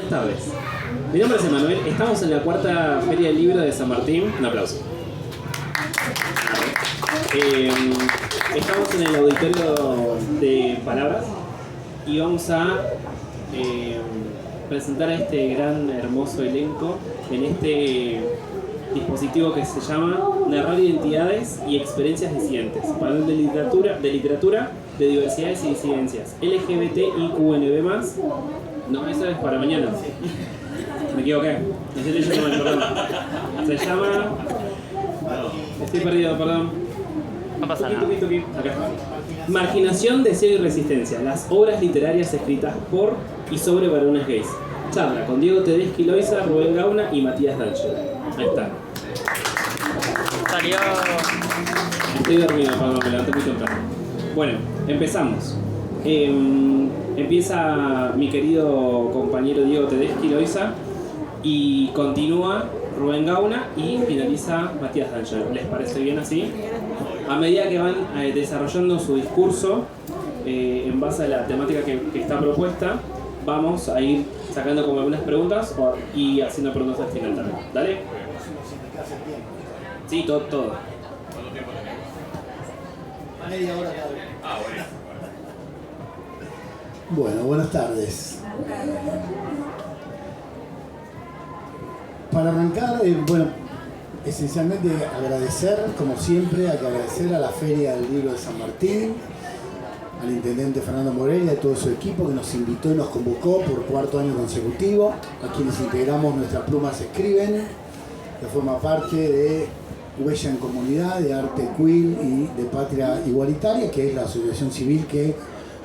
tardes. Mi nombre es Emanuel, estamos en la cuarta Feria del Libro de San Martín. Un aplauso. Estamos en el auditorio de Palabras y vamos a presentar a este gran, hermoso elenco en este dispositivo que se llama Narrar Identidades y Experiencias Disidentes, panel de literatura de diversidades y disidencias, LGBTIQNB+. No, eso es para mañana. Me equivoqué. Estoy leyendo mal, perdón. Se llama... Estoy perdido, perdón. No pasa nada. Acá. Marginación, deseo y resistencia. Las obras literarias escritas por y sobre varones gays. Charla con Diego Tedeschi Loiza, Rubén Gauna y Matías D'Angelo. Ahí está. Salió. Estoy dormido, perdón, me levanté muy temprano. Bueno, empezamos. Empieza mi querido compañero Diego Tedeschi Loiza y continúa Rubén Gauna y finaliza Matías D'Angelo. ¿Les parece bien así? A medida que van desarrollando su discurso en base a la temática que está propuesta, vamos a ir sacando como algunas preguntas y haciendo preguntas al final también. ¿Dale? Sí, todo. ¿Cuánto tiempo tenemos? Media hora cada vez. Ah, bueno. Bueno, buenas tardes. Para arrancar, esencialmente agradecer, como siempre, hay que agradecer a la Feria del Libro de San Martín, al intendente Fernando Moreira y a todo su equipo que nos invitó y nos convocó por cuarto año consecutivo, a quienes integramos Nuestras Plumas Escriben, que forma parte de Huella en Comunidad, de Arte Queer y de Patria Igualitaria, que es la asociación civil que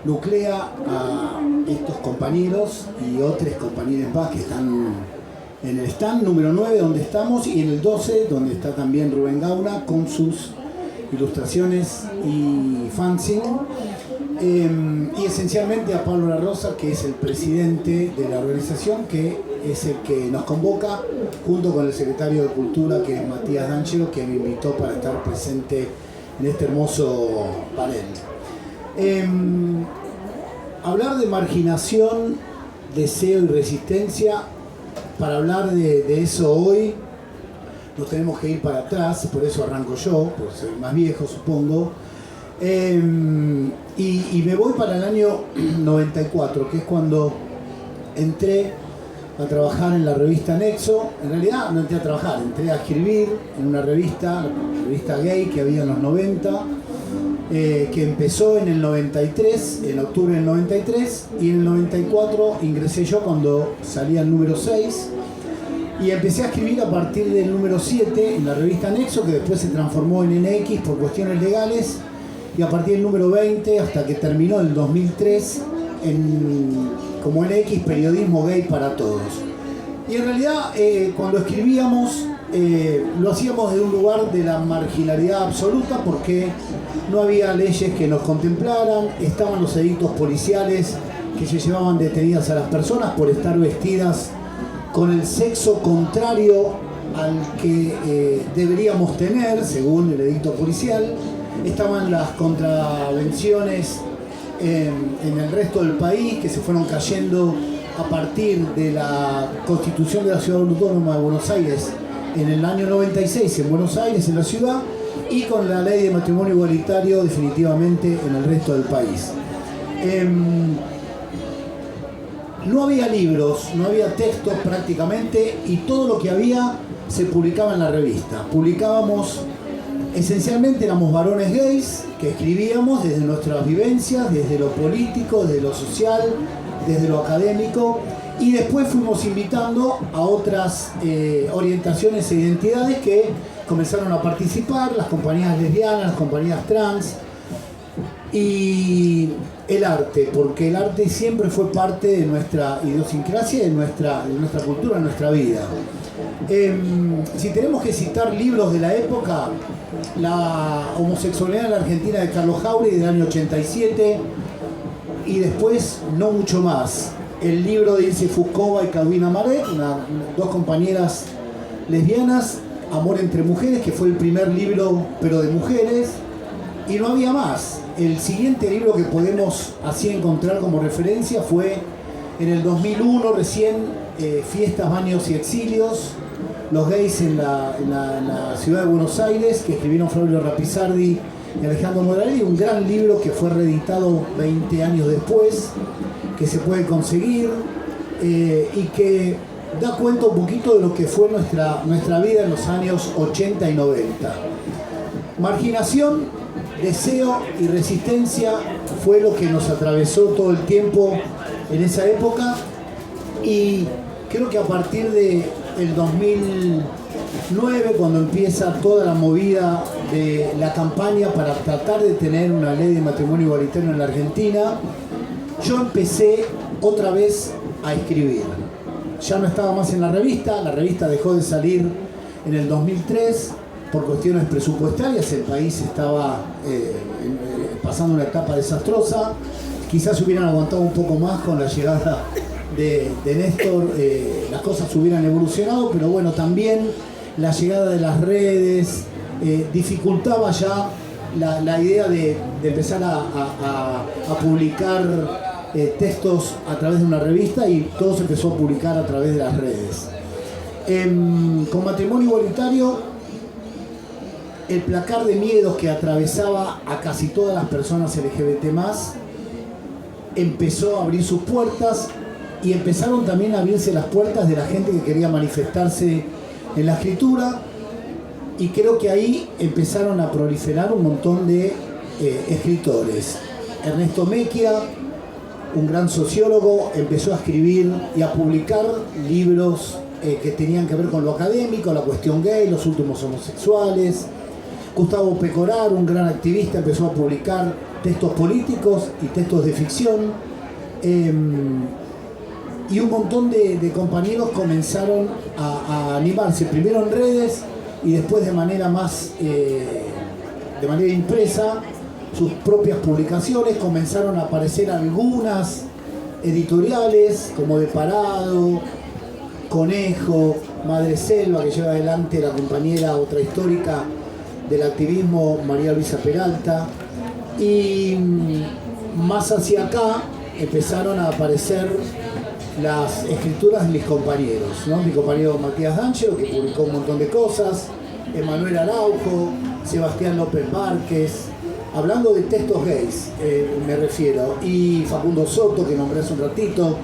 nuclea a estos compañeros y otros compañeros más que están en el stand número 9 donde estamos y en el 12 donde está también Rubén Gauna con sus ilustraciones y fanzine. Y esencialmente a Pablo La Rosa, que es el presidente de la organización, que es el que nos convoca, junto con el secretario de Cultura, que es Matías D'Angelo, que me invitó para estar presente en este hermoso panel. Hablar de marginación, deseo y resistencia, para hablar de eso hoy nos tenemos que ir para atrás, por eso arranco yo, porque soy más viejo supongo. Y me voy para el año 94, que es cuando entré a trabajar en la revista Nexo. En realidad no entré a trabajar, entré a escribir en una revista gay que había en los 90, que empezó en el 93, en octubre del 93, y en el 94 ingresé yo cuando salía el número 6, y empecé a escribir a partir del número 7 en la revista Nexo, que después se transformó en NX por cuestiones legales, y a partir del número 20 hasta que terminó el 2003 como NX, Periodismo Gay para Todos. Y en realidad cuando escribíamos lo hacíamos de un lugar de la marginalidad absoluta, porque no había leyes que nos contemplaran, estaban los edictos policiales que se llevaban detenidas a las personas por estar vestidas con el sexo contrario al que deberíamos tener según el edicto policial. Estaban las contravenciones en el resto del país que se fueron cayendo a partir de la Constitución de la Ciudad Autónoma de Buenos Aires en el año 96 en Buenos Aires, en la ciudad, y con la ley de matrimonio igualitario definitivamente en el resto del país. No había libros, no había textos prácticamente, y todo lo que había se publicaba en la revista. Publicábamos, esencialmente éramos varones gays que escribíamos desde nuestras vivencias, desde lo político, desde lo social, desde lo académico, y después fuimos invitando a otras orientaciones e identidades que comenzaron a participar, las compañías lesbianas, las compañías trans, y el arte, porque el arte siempre fue parte de nuestra idiosincrasia, de nuestra cultura, de nuestra vida. Si tenemos que citar libros de la época, La homosexualidad en la Argentina de Carlos Jauregui del año 87, y después no mucho más. El libro de Ilse Fuscova y Calvina Maret, dos compañeras lesbianas, Amor entre mujeres, que fue el primer libro pero de mujeres, y no había más. El siguiente libro que podemos así encontrar como referencia fue en el 2001, recién Fiestas, Baños y Exilios, los gays en la ciudad de Buenos Aires, que escribieron Flavio Rapizardi y Alejandro Morales, un gran libro que fue reeditado 20 años después, que se puede conseguir y que da cuenta un poquito de lo que fue nuestra vida en los años 80 y 90. Marginación, deseo y resistencia fue lo que nos atravesó todo el tiempo en esa época, y creo que a partir del 2009, cuando empieza toda la movida de la campaña para tratar de tener una ley de matrimonio igualitario en la Argentina, yo empecé otra vez a escribir. Ya no estaba más en la revista dejó de salir en el 2003 por cuestiones presupuestarias, el país estaba pasando una etapa desastrosa, quizás se hubieran aguantado un poco más con la llegada de Néstor, las cosas hubieran evolucionado, pero bueno, también la llegada de las redes dificultaba ya la idea de empezar a publicar textos a través de una revista, y todo se empezó a publicar a través de las redes. Con Matrimonio Igualitario, el placar de miedos que atravesaba a casi todas las personas LGBT+, empezó a abrir sus puertas, y empezaron también a abrirse las puertas de la gente que quería manifestarse en la escritura, y creo que ahí empezaron a proliferar un montón de escritores. Ernesto Mechia, un gran sociólogo, empezó a escribir y a publicar libros que tenían que ver con lo académico, la cuestión gay, los últimos homosexuales. Gustavo Pecorar, un gran activista, empezó a publicar textos políticos y textos de ficción. Y un montón de compañeros comenzaron a animarse, primero en redes y después de manera más de manera impresa, sus propias publicaciones. Comenzaron a aparecer algunas editoriales como De Parado, Conejo, Madre Selva, que lleva adelante la compañera, otra histórica del activismo, María Luisa Peralta, y más hacia acá empezaron a aparecer las escrituras de mis compañeros, ¿no? Mi compañero Matías D'Angelo, que publicó un montón de cosas, Emanuel Araujo, Sebastián López Márquez, hablando de textos gays, me refiero, y Facundo Soto, que nombré hace un ratito,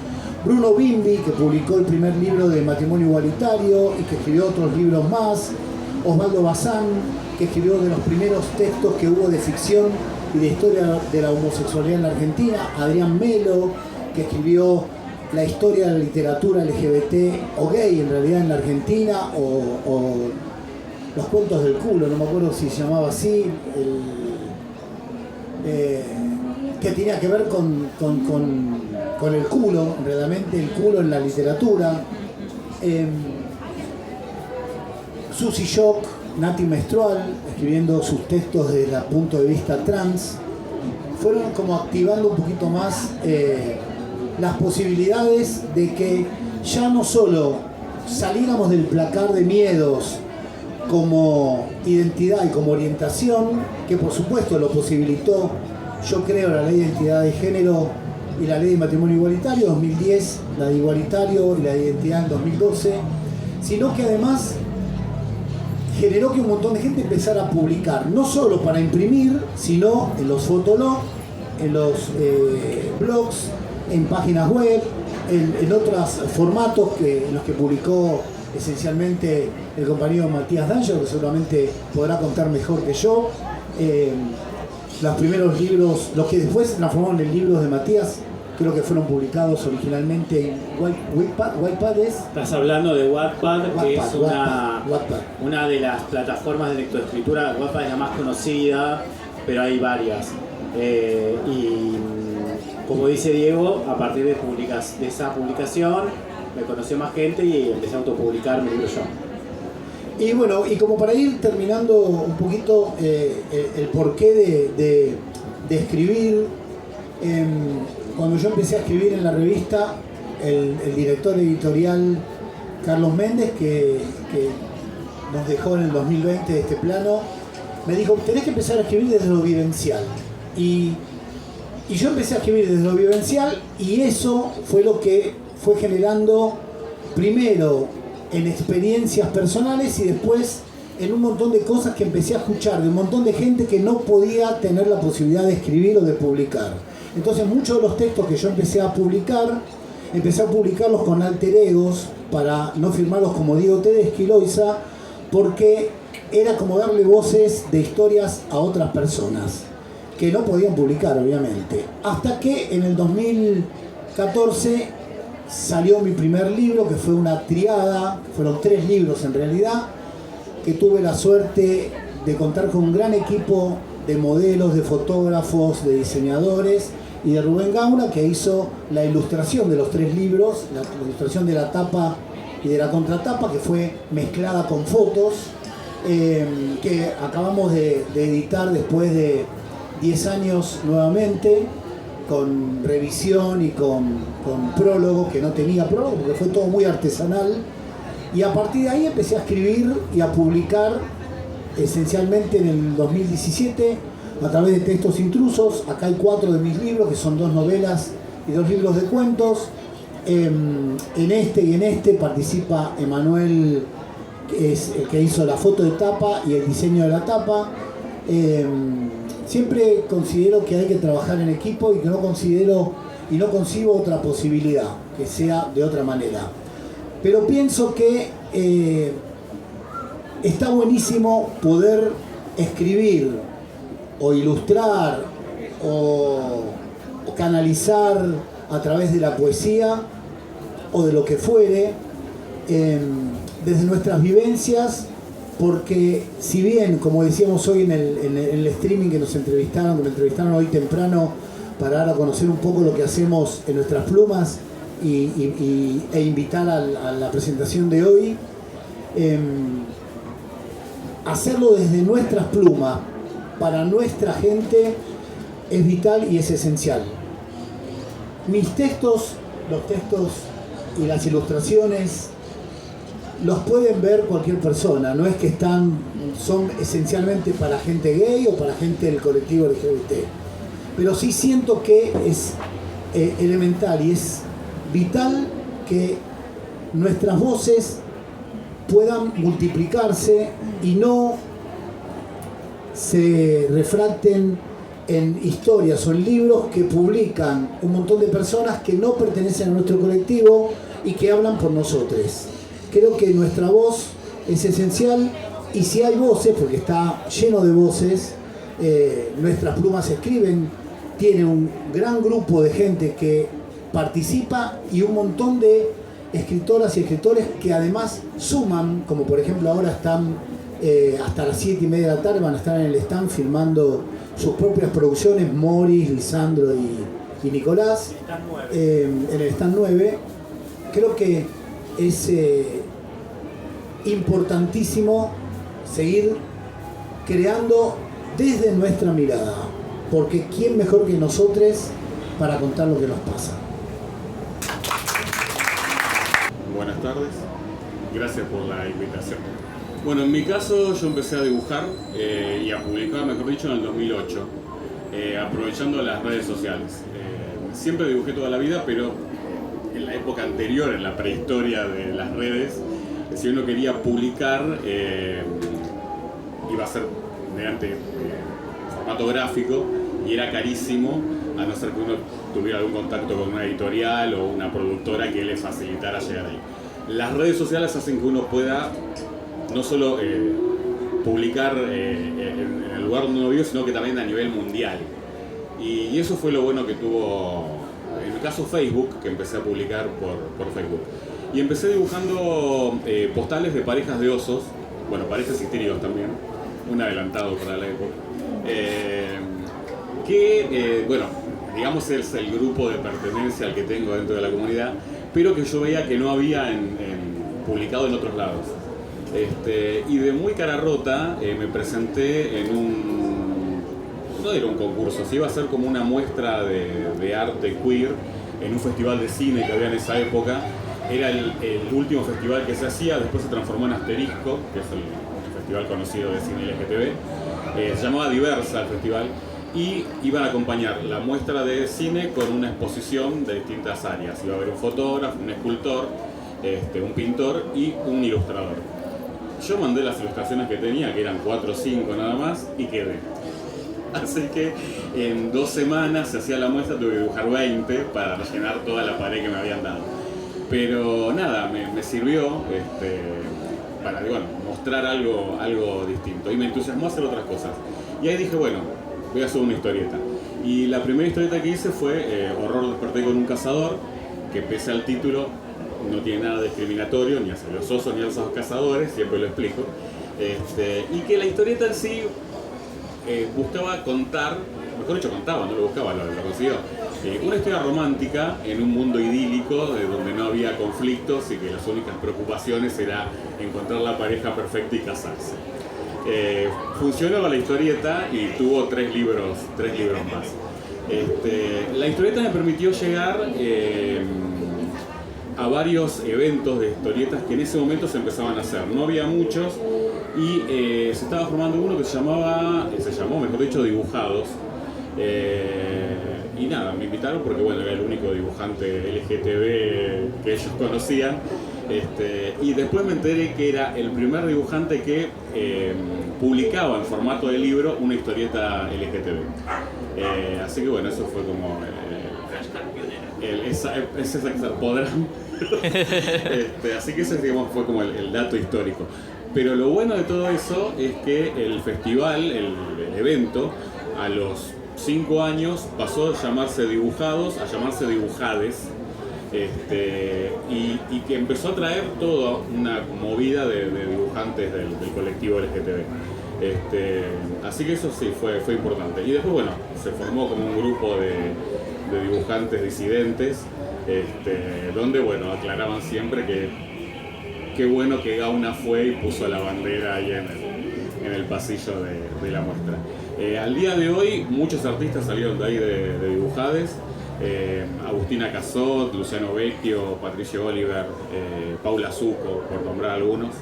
Bruno Bimbi, que publicó el primer libro de Matrimonio Igualitario y que escribió otros libros más, Osvaldo Bazán, que escribió de los primeros textos que hubo de ficción y de historia de la homosexualidad en la Argentina, Adrián Melo, que escribió la historia de la literatura LGBT o gay en realidad en la Argentina, o los cuentos del culo, no me acuerdo si se llamaba así, que tenía que ver con el culo, realmente el culo en la literatura. Susie Shock, Nati Menstrual, escribiendo sus textos desde el punto de vista trans, fueron como activando un poquito más las posibilidades de que ya no solo saliéramos del placar de miedos como identidad y como orientación, que por supuesto lo posibilitó, yo creo, la ley de identidad de género y la ley de matrimonio igualitario 2010, la de igualitario y la de identidad en 2012, sino que además generó que un montón de gente empezara a publicar, no solo para imprimir, sino en los fotologs, en los blogs, en páginas web, en otros formatos en los que publicó esencialmente el compañero Matías D'Angelo, que seguramente podrá contar mejor que yo. Los primeros libros, los que después se transformaron en libros de Matías, creo que fueron publicados originalmente en Wattpad. Estás hablando de Wattpad, que es Wattpad. una de las plataformas de lectoescritura. Wattpad es la más conocida, pero hay varias. Y como dice Diego, a partir de esa publicación me conoció más gente y empecé a autopublicar mi libro yo. Y bueno, y como para ir terminando un poquito el porqué de escribir, cuando yo empecé a escribir en la revista, el director editorial Carlos Méndez, que nos dejó en el 2020 de este plano, me dijo, tenés que empezar a escribir desde lo vivencial. Y yo empecé a escribir desde lo vivencial, y eso fue lo que fue generando primero en experiencias personales y después en un montón de cosas que empecé a escuchar de un montón de gente que no podía tener la posibilidad de escribir o de publicar. Entonces muchos de los textos que yo empecé a publicarlos con alter egos para no firmarlos como Diego Tedeschi Loiza, porque era como darle voces de historias a otras personas que no podían publicar, obviamente. Hasta que en el 2014 salió mi primer libro, que fue una triada, fueron 3 libros en realidad, que tuve la suerte de contar con un gran equipo de modelos, de fotógrafos, de diseñadores, y de Rubén Gauna, que hizo la ilustración de los 3 libros, la ilustración de la tapa y de la contratapa, que fue mezclada con fotos, que acabamos de editar después de 10 años nuevamente, con revisión y con prólogo, que no tenía prólogo, porque fue todo muy artesanal. Y a partir de ahí empecé a escribir y a publicar esencialmente en el 2017 a través de Textos Intrusos. Acá hay 4 de mis libros, que son 2 novelas y 2 libros de cuentos. En este y en este participa Emanuel, que es el que hizo la foto de tapa y el diseño de la tapa. Siempre considero que hay que trabajar en equipo y que no concibo otra posibilidad que sea de otra manera. Pero pienso que está buenísimo poder escribir o ilustrar o canalizar a través de la poesía o de lo que fuere, desde nuestras vivencias, porque si bien, como decíamos hoy en el streaming que me entrevistaron hoy temprano para dar a conocer un poco lo que hacemos en nuestras plumas e invitar a la presentación de hoy, hacerlo desde nuestras plumas para nuestra gente es vital y es esencial. Mis textos, los textos y las ilustraciones los pueden ver cualquier persona, no es que son esencialmente para gente gay o para gente del colectivo LGBT, pero sí siento que es elemental y es vital que nuestras voces puedan multiplicarse y no se refracten en historias o en libros que publican un montón de personas que no pertenecen a nuestro colectivo y que hablan por nosotros. Creo que nuestra voz es esencial, y si hay voces, porque está lleno de voces, nuestras plumas escriben, tiene un gran grupo de gente que participa y un montón de escritoras y escritores que además suman, como por ejemplo ahora están hasta las 7:30 de la tarde, van a estar en el stand filmando sus propias producciones, Moris, Lisandro y Nicolás, en el stand 9. Creo que es importantísimo seguir creando desde nuestra mirada, porque ¿quién mejor que nosotros para contar lo que nos pasa? Buenas tardes, gracias por la invitación. Bueno, en mi caso yo empecé a dibujar y a publicar, mejor dicho, en el 2008, aprovechando las redes sociales. Siempre dibujé toda la vida, pero en la época anterior, en la prehistoria de las redes, si uno quería publicar, iba a ser mediante formato gráfico y era carísimo, a no ser que uno tuviera algún contacto con una editorial o una productora que le facilitara llegar ahí. Las redes sociales hacen que uno pueda no solo publicar en el lugar donde uno vive, sino que también a nivel mundial. Y eso fue lo bueno que tuvo, en mi caso, Facebook, que empecé a publicar por Facebook. Y empecé dibujando postales de parejas de osos, bueno, parejas y tríos también, un adelantado para la época, bueno, digamos es el grupo de pertenencia al que tengo dentro de la comunidad, pero que yo veía que no había publicado en otros lados. Y de muy cara rota me presenté en no era un concurso, sí iba a ser como una muestra de arte queer en un festival de cine que había en esa época. Era el último festival que se hacía, después se transformó en Asterisco, que es el festival conocido de cine LGTB. Se llamaba Diversa el festival, y iban a acompañar la muestra de cine con una exposición de distintas áreas. Iba a haber un fotógrafo, un escultor un pintor y un ilustrador. Yo mandé las ilustraciones que tenía, que eran 4 o 5 nada más, y quedé. Así que en 2 semanas se hacía la muestra, tuve que dibujar 20 para rellenar toda la pared que me habían dado. Pero nada, me sirvió para mostrar algo distinto. Y me entusiasmó hacer otras cosas. Y ahí dije, bueno, voy a hacer una historieta. Y la primera historieta que hice fue Horror desperté con un cazador, que pese al título no tiene nada discriminatorio, ni hacia los osos ni hacia los cazadores, siempre lo explico. Y que la historieta en sí buscaba contar, mejor dicho contaba, no lo buscaba, lo consiguió, una historia romántica en un mundo idílico donde no había conflictos y que las únicas preocupaciones era encontrar la pareja perfecta y casarse. Funcionó la historieta y tuvo 3 libros más. La historieta me permitió llegar a varios eventos de historietas que en ese momento se empezaban a hacer. No había muchos y se estaba formando uno que se llamó, mejor dicho, Dibujados. Y nada, me invitaron porque bueno, era el único dibujante LGTB que ellos conocían. Y después me enteré que era el primer dibujante que publicaba en formato de libro una historieta LGTB. Así que bueno, eso fue como podrán. Así que ese digamos, fue como el dato histórico. Pero lo bueno de todo eso es que el festival, el evento, a los 5 años pasó de llamarse Dibujados a llamarse Dibujades. Y que empezó a traer toda una movida de dibujantes del colectivo LGTB. Así que eso sí fue importante. Y después, bueno, se formó como un grupo de dibujantes disidentes, donde, bueno, aclaraban siempre que qué bueno que Gauna fue y puso la bandera ahí en el pasillo de la muestra. Al día de hoy, muchos artistas salieron de ahí de Dibujades. Agustina Cazot, Luciano Vecchio, Patricio Oliver, Paula Zucco, por nombrar algunos,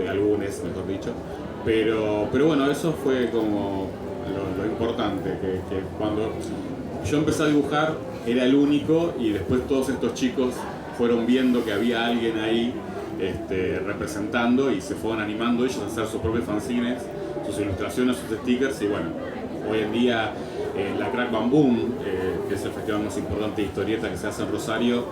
algunos mejor dicho. Pero bueno, eso fue como lo importante, que cuando yo empecé a dibujar era el único y después todos estos chicos fueron viendo que había alguien ahí representando y se fueron animando ellos a hacer sus propios fanzines, sus ilustraciones, sus stickers y bueno, hoy en día la Crack Bam Boom, que es el festival más importante de historieta que se hace en Rosario,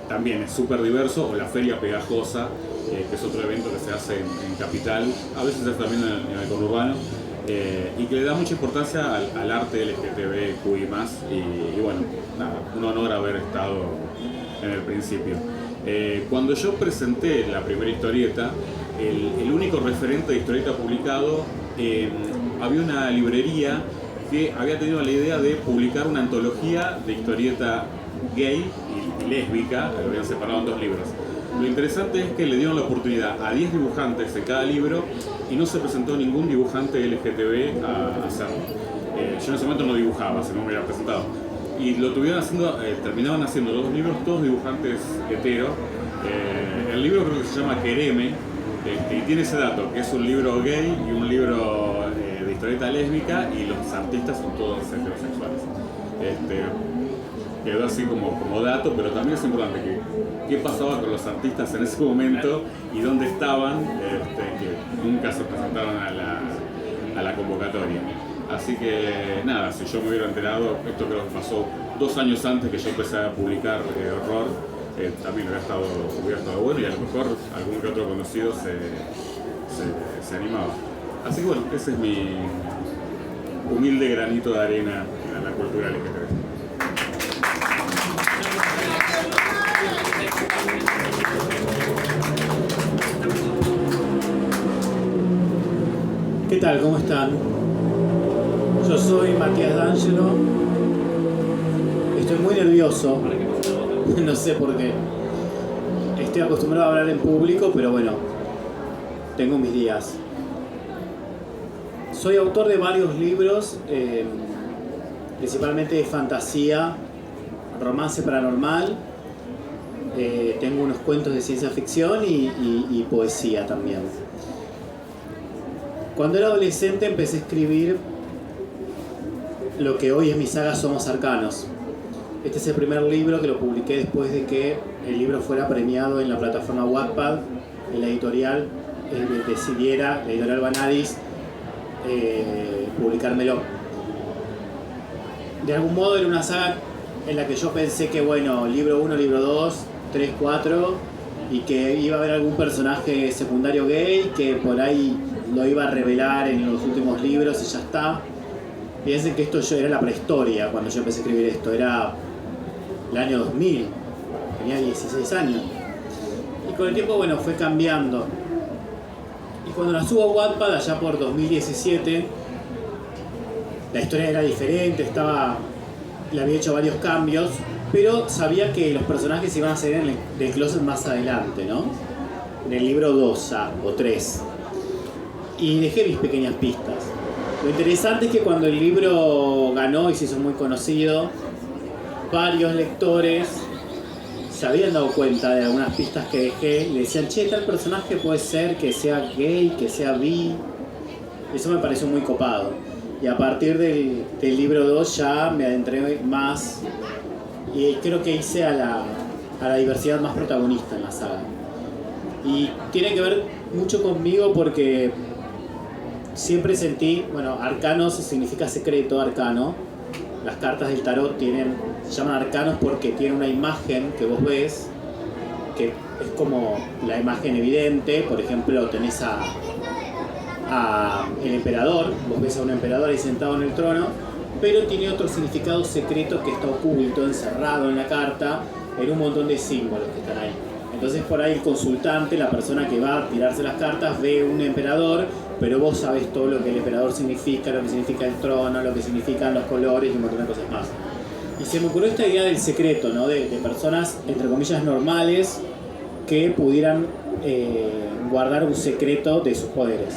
también es súper diverso, o la Feria Pegajosa, que es otro evento que se hace en Capital, a veces se hace también en el conurbano, y que le da mucha importancia al arte LGTBQI+, y bueno, nada, un honor haber estado en el principio. Cuando yo presenté la primera historieta, el único referente de historieta publicado, había una librería que había tenido la idea de publicar una antología de historieta gay y lésbica, lo habían separado en 2 libros. Lo interesante es que le dieron la oportunidad a 10 dibujantes en cada libro y no se presentó ningún dibujante LGTB a hacerlo. Yo en ese momento no dibujaba, si no me hubiera presentado. Y lo tuvieron haciendo, terminaban haciendo los 2 libros, todos dibujantes hetero. El libro creo que se llama Quereme, y tiene ese dato, que es un libro gay y un libro de historieta lésbica y los artistas son todos heterosexuales. Quedó así como dato, pero también es importante qué pasaba con los artistas en ese momento y dónde estaban, que nunca se presentaron a la convocatoria. Así que nada, si yo me hubiera enterado, esto creo que pasó 2 años antes que yo empecé a publicar Horror, también hubiera estado bueno y a lo mejor algún que otro conocido se animaba. Así que bueno, ese es mi humilde granito de arena a la cultura LGTB. ¿Qué tal? ¿Cómo están? Yo soy Matías D'Angelo. Estoy muy nervioso. No sé por qué. Estoy acostumbrado a hablar en público, pero bueno, tengo mis días. Soy autor de varios libros, principalmente de fantasía, romance paranormal. Tengo unos cuentos de ciencia ficción y poesía también. Cuando era adolescente empecé a escribir lo que hoy es mi saga Somos Arcanos. Este es el primer libro que lo publiqué después de que el libro fuera premiado en la plataforma Wattpad, en la editorial decidiera, la editorial Vanadis, publicármelo. De algún modo era una saga en la que yo pensé que, bueno, libro 1, libro 2, 3, 4, y que iba a haber algún personaje secundario gay que por ahí lo iba a revelar en los últimos libros y ya está. Piensen que esto era la prehistoria cuando yo empecé a escribir esto, era el año 2000, tenía 16 años. Y con el tiempo, bueno, fue cambiando. Y cuando la subo a Wattpad, allá por 2017, la historia era diferente, le había hecho varios cambios, pero sabía que los personajes iban a salir en el closet más adelante, ¿no? En el libro 2 o 3. Y dejé mis pequeñas pistas. Lo interesante es que cuando el libro ganó y se hizo muy conocido, varios lectores se habían dado cuenta de algunas pistas que dejé y le decían, che, tal personaje puede ser que sea gay, que sea bi. Eso me pareció muy copado. Y a partir del libro 2 ya me adentré más y creo que hice a la diversidad más protagonista en la saga. Y tiene que ver mucho conmigo porque siempre sentí, bueno, arcanos significa secreto, arcano. Las cartas del tarot se llaman arcanos porque tienen una imagen que vos ves, que es como la imagen evidente. Por ejemplo, tenés el emperador, vos ves a un emperador ahí sentado en el trono, pero tiene otro significado secreto que está oculto, encerrado en la carta, en un montón de símbolos que están ahí. Entonces por ahí el consultante, la persona que va a tirarse las cartas, ve un emperador, pero vos sabés todo lo que el emperador significa, lo que significa el trono, lo que significan los colores y un montón de cosas más. Y se me ocurrió esta idea del secreto, ¿no? De personas, entre comillas, normales que pudieran guardar un secreto de sus poderes.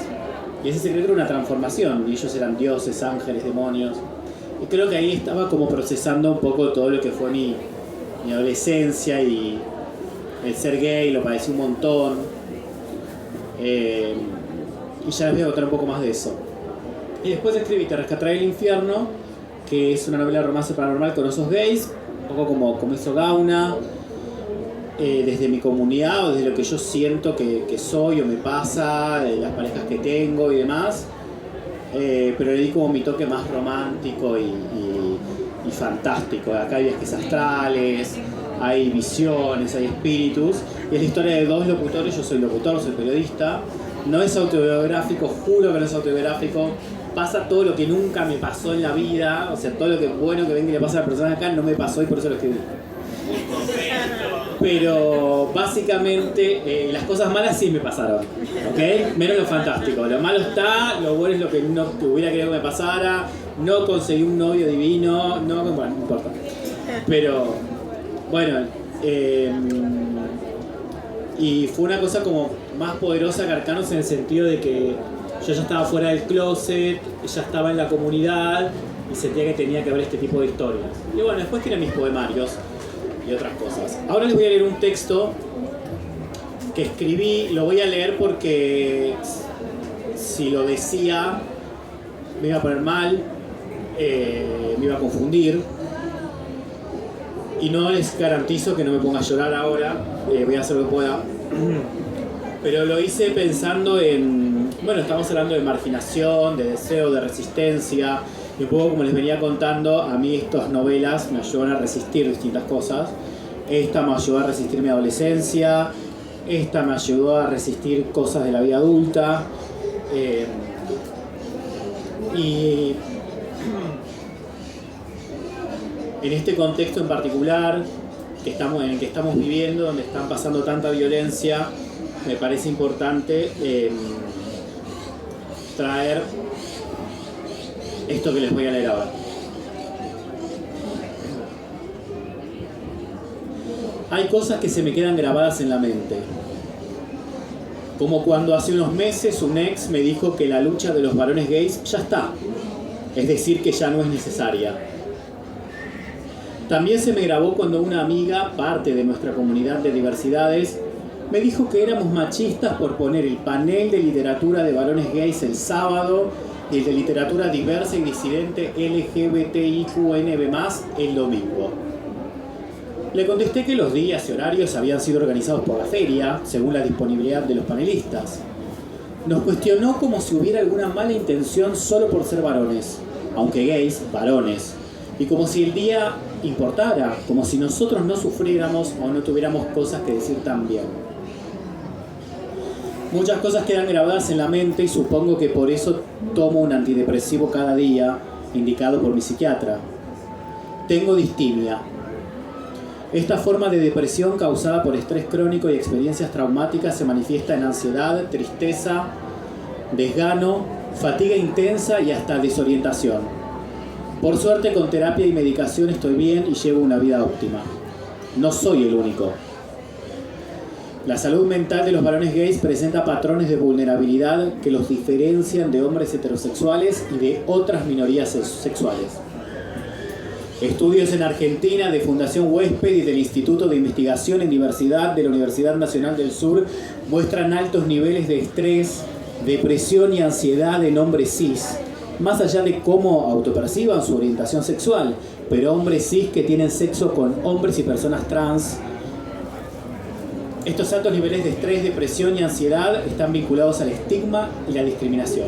Y ese secreto era una transformación, y ellos eran dioses, ángeles, demonios. Y creo que ahí estaba como procesando un poco todo lo que fue mi adolescencia, y el ser gay lo padecí un montón. Y ya les voy a contar un poco más de eso. Y después escribí Te rescataré del infierno, que es una novela de romance paranormal con osos gays, un poco como hizo Gauna, desde mi comunidad o desde lo que yo siento que soy o me pasa, de las parejas que tengo y demás, pero le di como mi toque más romántico y fantástico. Acá hay viajes astrales, hay visiones, hay espíritus, y es la historia de dos locutores. Yo soy locutor, soy periodista. No es autobiográfico, juro que no es autobiográfico. Pasa todo lo que nunca me pasó en la vida, o sea, todo lo que bueno que ven que le pasa a la persona acá no me pasó y por eso lo escribí. Pero básicamente las cosas malas sí me pasaron, ¿ok? Menos lo fantástico. Lo malo está, lo bueno es lo que no hubiera querido que me pasara. No conseguí un novio divino, bueno, no importa. Pero, bueno, y fue una cosa como más poderosa que Arcanos en el sentido de que yo ya estaba fuera del closet, ya estaba en la comunidad y sentía que tenía que ver este tipo de historias. Y bueno, después tiene mis poemarios y otras cosas. Ahora les voy a leer un texto que escribí, lo voy a leer porque si lo decía me iba a poner mal, me iba a confundir, y no les garantizo que no me ponga a llorar ahora. Voy a hacer lo que pueda, pero lo hice pensando en, bueno, estamos hablando de marginación, de deseo, de resistencia, y un poco como les venía contando, a mí estas novelas me ayudan a resistir distintas cosas. Esta me ayudó a resistir mi adolescencia, esta me ayudó a resistir cosas de la vida adulta, y en este contexto en particular en el que estamos viviendo, donde están pasando tanta violencia, me parece importante traer esto que les voy a leer ahora. Hay cosas que se me quedan grabadas en la mente, como cuando hace unos meses un ex me dijo que la lucha de los varones gays ya está, es decir, que ya no es necesaria. También se me grabó cuando una amiga, parte de nuestra comunidad de diversidades, me dijo que éramos machistas por poner el panel de literatura de varones gays el sábado y el de literatura diversa y disidente LGBTIQNB+ el domingo. Le contesté que los días y horarios habían sido organizados por la feria, según la disponibilidad de los panelistas. Nos cuestionó como si hubiera alguna mala intención solo por ser varones, aunque gays, varones, y como si el día importara, como si nosotros no sufriéramos o no tuviéramos cosas que decir también. Muchas cosas quedan grabadas en la mente y supongo que por eso tomo un antidepresivo cada día, indicado por mi psiquiatra. Tengo distimia. Esta forma de depresión causada por estrés crónico y experiencias traumáticas se manifiesta en ansiedad, tristeza, desgano, fatiga intensa y hasta desorientación. Por suerte, con terapia y medicación estoy bien y llevo una vida óptima. No soy el único. La salud mental de los varones gays presenta patrones de vulnerabilidad que los diferencian de hombres heterosexuales y de otras minorías sexuales. Estudios en Argentina de Fundación Huésped y del Instituto de Investigación en Diversidad de la Universidad Nacional del Sur muestran altos niveles de estrés, depresión y ansiedad en hombres cis, más allá de cómo autoperciban su orientación sexual, pero hombres cis que tienen sexo con hombres y personas trans. Estos altos niveles de estrés, depresión y ansiedad están vinculados al estigma y la discriminación.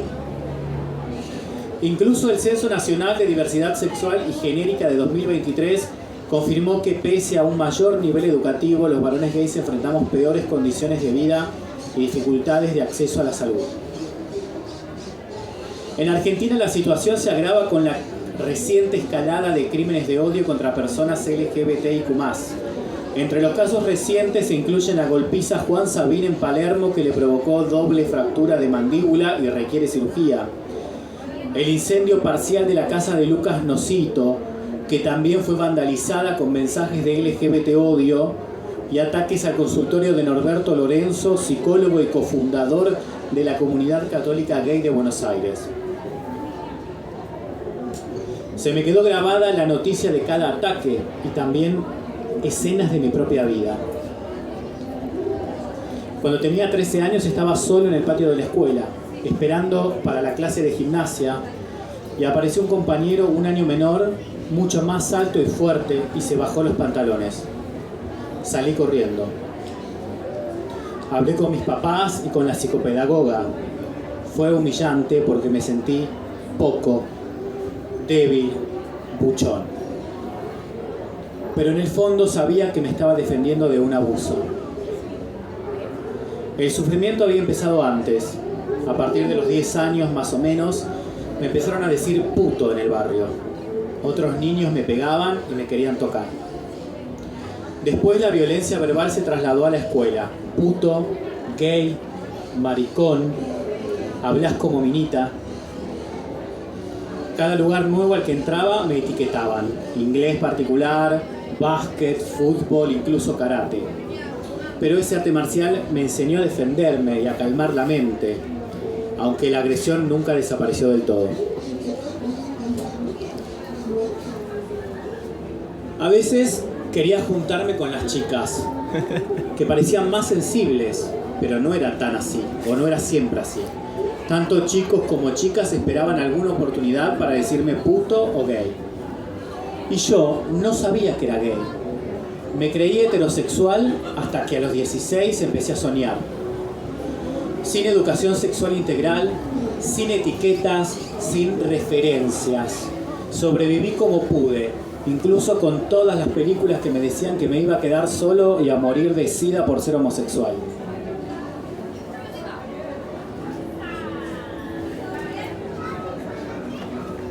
Incluso el Censo Nacional de Diversidad Sexual y Genérica de 2023 confirmó que pese a un mayor nivel educativo, los varones gays enfrentamos peores condiciones de vida y dificultades de acceso a la salud. En Argentina la situación se agrava con la reciente escalada de crímenes de odio contra personas LGBTIQ+. Entre los casos recientes se incluyen la golpiza a Juan Sabín en Palermo, que le provocó doble fractura de mandíbula y requiere cirugía. El incendio parcial de la casa de Lucas Nocito, que también fue vandalizada con mensajes de LGBT odio, y ataques al consultorio de Norberto Lorenzo, psicólogo y cofundador de la Comunidad Católica Gay de Buenos Aires. Se me quedó grabada la noticia de cada ataque y también escenas de mi propia vida. Cuando tenía 13 años estaba solo en el patio de la escuela, esperando para la clase de gimnasia, y apareció un compañero un año menor, mucho más alto y fuerte, y se bajó los pantalones. Salí corriendo. Hablé con mis papás y con la psicopedagoga. Fue humillante porque me sentí poco, débil, buchón. Pero en el fondo sabía que me estaba defendiendo de un abuso. El sufrimiento había empezado antes. A partir de los 10 años más o menos, me empezaron a decir puto en el barrio. Otros niños me pegaban y me querían tocar. Después la violencia verbal se trasladó a la escuela. Puto, gay, maricón, hablas como minita. Cada lugar nuevo al que entraba me etiquetaban. Inglés particular, básquet, fútbol, incluso karate. Pero ese arte marcial me enseñó a defenderme y a calmar la mente, aunque la agresión nunca desapareció del todo. A veces quería juntarme con las chicas, que parecían más sensibles, pero no era tan así, o no era siempre así. Tanto chicos como chicas esperaban alguna oportunidad para decirme puto o gay. Y yo no sabía que era gay. Me creí heterosexual hasta que a los 16 empecé a soñar. Sin educación sexual integral, sin etiquetas, sin referencias. Sobreviví como pude, incluso con todas las películas que me decían que me iba a quedar solo y a morir de sida por ser homosexual.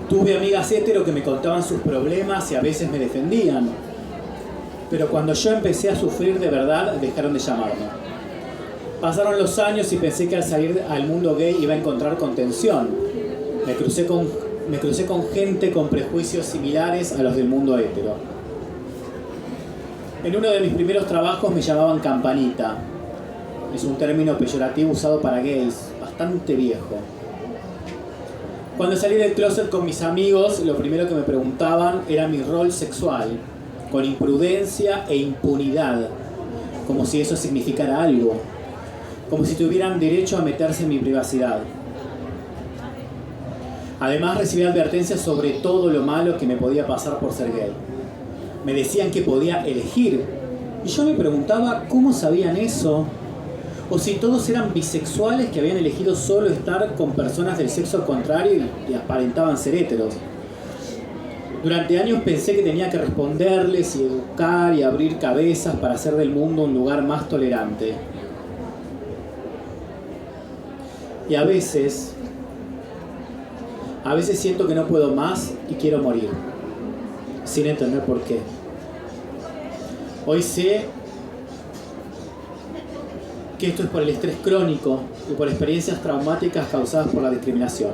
Tuve amigas hetero que me contaban sus problemas y a veces me defendían. Pero cuando yo empecé a sufrir de verdad, dejaron de llamarme. Pasaron los años y pensé que al salir al mundo gay iba a encontrar contención. Me crucé con gente con prejuicios similares a los del mundo hetero. En uno de mis primeros trabajos me llamaban campanita. Es un término peyorativo usado para gays, bastante viejo. Cuando salí del closet con mis amigos, lo primero que me preguntaban era mi rol sexual, con imprudencia e impunidad, como si eso significara algo, como si tuvieran derecho a meterse en mi privacidad. Además recibí advertencias sobre todo lo malo que me podía pasar por ser gay. me decían que podía elegir. Y yo me preguntaba cómo sabían eso, o si todos eran bisexuales que habían elegido solo estar con personas del sexo contrario y aparentaban ser héteros. Durante años pensé que tenía que responderles y educar y abrir cabezas para hacer del mundo un lugar más tolerante. Y a veces siento que no puedo más y quiero morir, sin entender por qué. Hoy sé que esto es por el estrés crónico y por experiencias traumáticas causadas por la discriminación.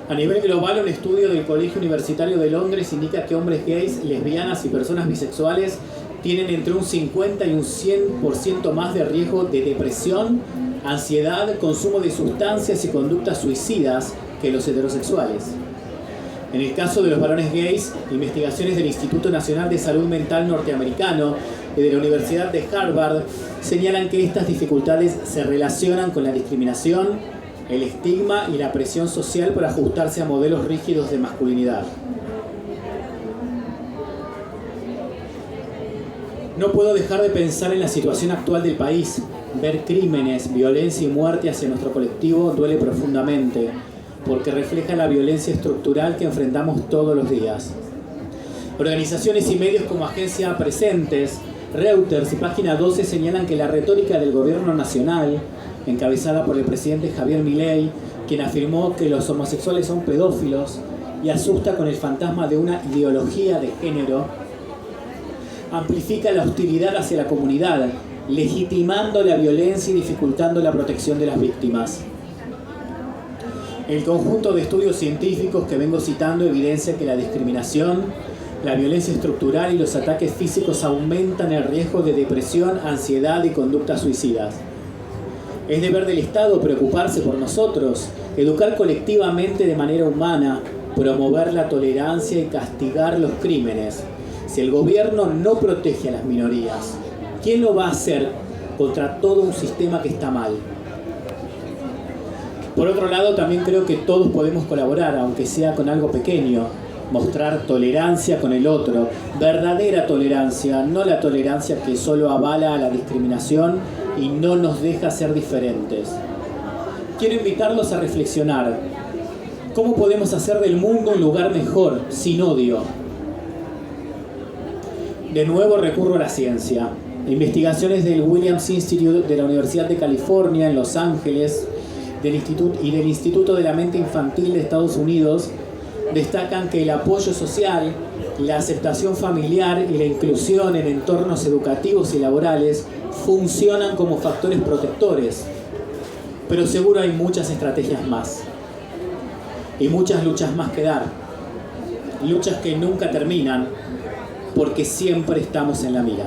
A nivel global, un estudio del Colegio Universitario de Londres indica que hombres gays, lesbianas y personas bisexuales tienen entre un 50 y un 100% más de riesgo de depresión, ansiedad, consumo de sustancias y conductas suicidas que los heterosexuales. En el caso de los varones gays, investigaciones del Instituto Nacional de Salud Mental norteamericano y de la Universidad de Harvard señalan que estas dificultades se relacionan con la discriminación, el estigma y la presión social por ajustarse a modelos rígidos de masculinidad. No puedo dejar de pensar en la situación actual del país. Ver crímenes, violencia y muerte hacia nuestro colectivo duele profundamente, porque refleja la violencia estructural que enfrentamos todos los días. Organizaciones y medios como Agencia Presentes, Reuters y Página 12 señalan que la retórica del gobierno nacional, encabezada por el presidente Javier Milei, quien afirmó que los homosexuales son pedófilos y asusta con el fantasma de una ideología de género, amplifica la hostilidad hacia la comunidad, legitimando la violencia y dificultando la protección de las víctimas. El conjunto de estudios científicos que vengo citando evidencia que la discriminación, la violencia estructural y los ataques físicos aumentan el riesgo de depresión, ansiedad y conductas suicidas. Es deber del Estado preocuparse por nosotros, educar colectivamente de manera humana, promover la tolerancia y castigar los crímenes. Si el gobierno no protege a las minorías, ¿quién lo va a hacer contra todo un sistema que está mal? Por otro lado, también creo que todos podemos colaborar, aunque sea con algo pequeño, mostrar tolerancia con el otro, verdadera tolerancia, no la tolerancia que solo avala a la discriminación y no nos deja ser diferentes. Quiero invitarlos a reflexionar. ¿Cómo podemos hacer del mundo un lugar mejor, sin odio? De nuevo recurro a la ciencia. Investigaciones del Williams Institute de la Universidad de California en Los Ángeles del Instituto de la Mente Infantil de Estados Unidos destacan que el apoyo social, la aceptación familiar y la inclusión en entornos educativos y laborales funcionan como factores protectores. Pero seguro hay muchas estrategias más y muchas luchas más que dar. Luchas que nunca terminan porque siempre estamos en la mira.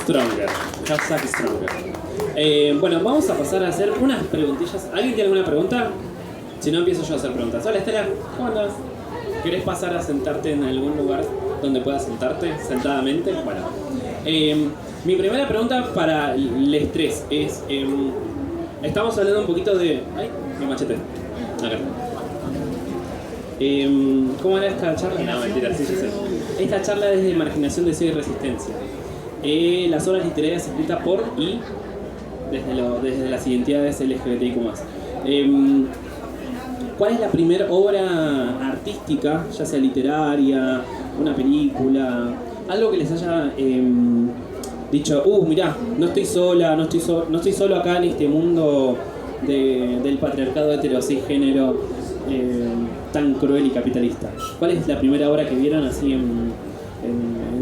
Stronger. Hashtag Stronger. Bueno, vamos a pasar a hacer unas preguntillas. ¿Alguien tiene alguna pregunta? Si no, empiezo yo a hacer preguntas. Hola, Estela. ¿Cómo andas? ¿Querés pasar a sentarte en algún lugar donde puedas sentarte sentadamente? Bueno. Mi primera pregunta para les tres es... estamos hablando un poquito de... ¡Ay! Mi machete. Acá. ¿Cómo era esta charla? No, mentira, sí, yo sé. Esta charla es de marginación, deseo y resistencia. Las obras literarias escritas por y desde las identidades LGBTIQ+. ¿Cuál es la primera obra artística, ya sea literaria, una película, algo que les haya dicho, mirá, no estoy solo acá en este mundo del patriarcado hetero-cisgénero tan cruel y capitalista? ¿Cuál es la primera obra que vieron así en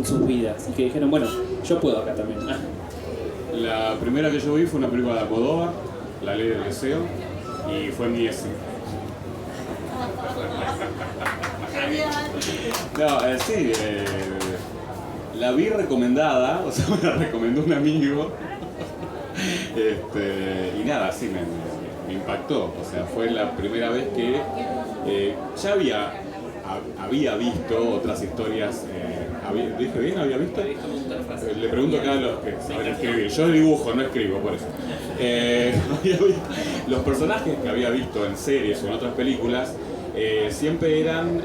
sus vidas y que dijeron, bueno, yo puedo acá también? La primera que yo vi fue una película de Almodóvar, La Ley del Deseo, y fue mi S. No, sí, la vi recomendada, o sea, me la recomendó un amigo. Y nada, sí, me impactó. O sea, fue la primera vez que ya había visto otras historias. ¿Dije bien? ¿Había visto? Le pregunto acá a los que saben escribir. Yo dibujo, no escribo, por eso. Los personajes que había visto en series o en otras películas siempre eran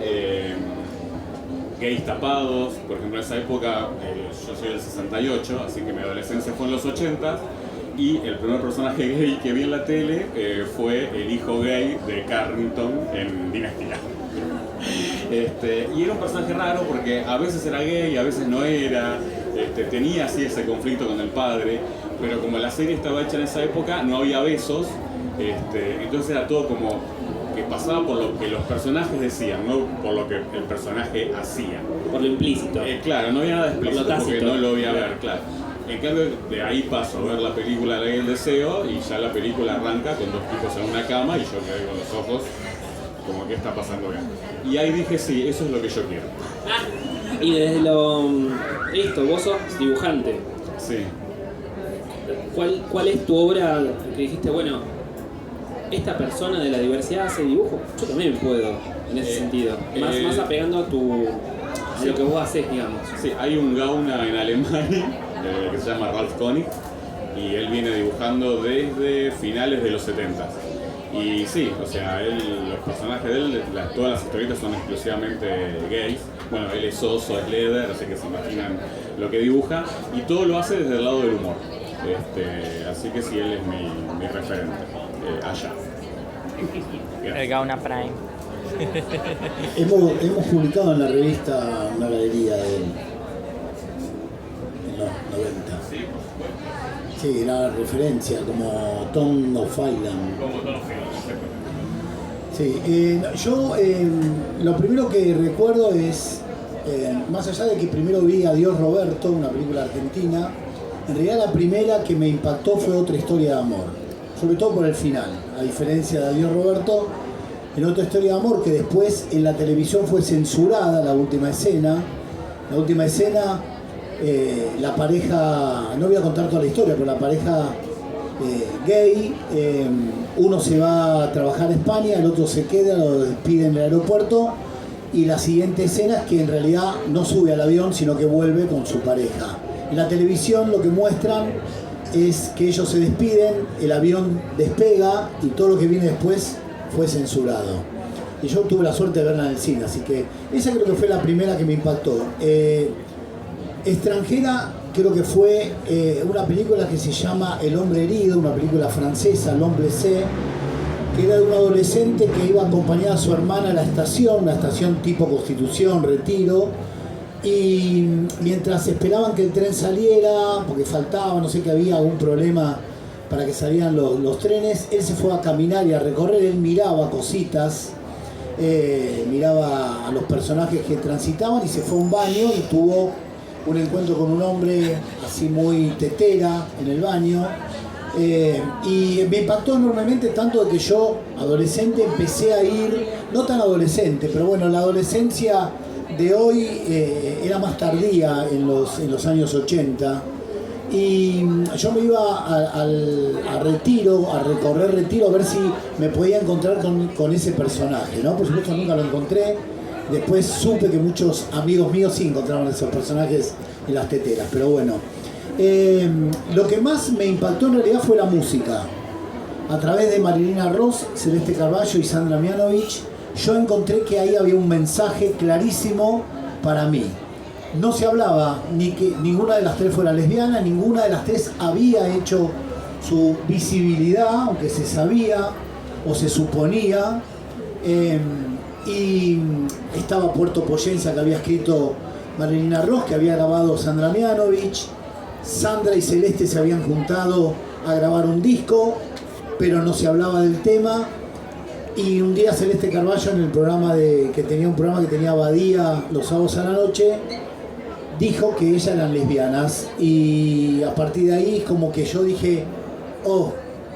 gays tapados. Por ejemplo, en esa época, yo soy del 68, así que mi adolescencia fue en los 80. Y el primer personaje gay que vi en la tele fue el hijo gay de Carrington en Dinastía. Y era un personaje raro porque a veces era gay, a veces no era, tenía así ese conflicto con el padre, pero como la serie estaba hecha en esa época no había besos, entonces era todo como que pasaba por lo que los personajes decían, no por lo que el personaje hacía. Por lo implícito. Claro, no había nada explícito Por lo tácito. porque no lo voy a ver, claro. En cambio, de ahí paso a ver la película La Ley del Deseo y ya la película arranca con dos tipos en una cama y yo quedé con los ojos como que está pasando bien. Y ahí dije, sí, eso es lo que yo quiero. Y desde vos sos dibujante. Sí. ¿Cuál es tu obra que dijiste, bueno, esta persona de la diversidad hace dibujo? Yo también puedo, en ese sentido. Más apegando a lo que vos haces, digamos. Sí, hay un Gauna en Alemania que se llama Ralph Koenig y él viene dibujando desde finales de los 70. Y sí, o sea, los personajes de él, todas las historietas son exclusivamente gays. Bueno, él es oso, es leather, así que se imaginan lo que dibuja. Y todo lo hace desde el lado del humor. Así que sí, él es mi referente allá. El Gauna Prime. Hemos publicado en la revista una galería de él, en los 90. Sí, era referencia, como Tom of Island. Sí, yo lo primero que recuerdo es, más allá de que primero vi Adiós Roberto, una película argentina, en realidad la primera que me impactó fue Otra Historia de Amor, sobre todo por el final, a diferencia de Adiós Roberto. En Otra Historia de Amor, que después en la televisión fue censurada, la última escena, la pareja, no voy a contar toda la historia, pero la pareja gay, uno se va a trabajar a España, el otro se queda, lo despide en el aeropuerto, y la siguiente escena es que en realidad no sube al avión, sino que vuelve con su pareja. En la televisión lo que muestran es que ellos se despiden, el avión despega y todo lo que viene después fue censurado. Y yo tuve la suerte de verla en el cine, así que esa creo que fue la primera que me impactó. Extranjera creo que fue una película que se llama El Hombre Herido, una película francesa, L'Homme Blessé, que era de un adolescente que iba acompañada a su hermana a la estación, una estación tipo Constitución, Retiro, y mientras esperaban que el tren saliera, porque faltaba, no sé, que había algún problema para que salieran los trenes, él se fue a caminar y a recorrer, él miraba cositas, miraba a los personajes que transitaban y se fue a un baño y tuvo un encuentro con un hombre así muy tetera en el baño, y me impactó enormemente, tanto de que yo, adolescente, empecé a ir, no tan adolescente, pero bueno, la adolescencia de hoy era más tardía en los años 80, y yo me iba a Retiro, a recorrer Retiro, a ver si me podía encontrar con ese personaje, ¿no? Por supuesto nunca lo encontré. Después supe que muchos amigos míos sí encontraron esos personajes en las teteras, pero bueno. Lo que más me impactó en realidad fue la música. A través de Marilina Ross, Celeste Carballo y Sandra Mianovich, yo encontré que ahí había un mensaje clarísimo para mí. No se hablaba ni que ninguna de las tres fuera lesbiana, ninguna de las tres había hecho su visibilidad, aunque se sabía o se suponía. Y estaba Puerto Poyensa, que había escrito Marilina Ross, que había grabado Sandra Mianovich. Sandra y Celeste se habían juntado a grabar un disco, pero no se hablaba del tema. Y un día Celeste Carballo, en el programa que tenía Badía los sábados a la noche, dijo que ellas eran lesbianas, y a partir de ahí como que yo dije,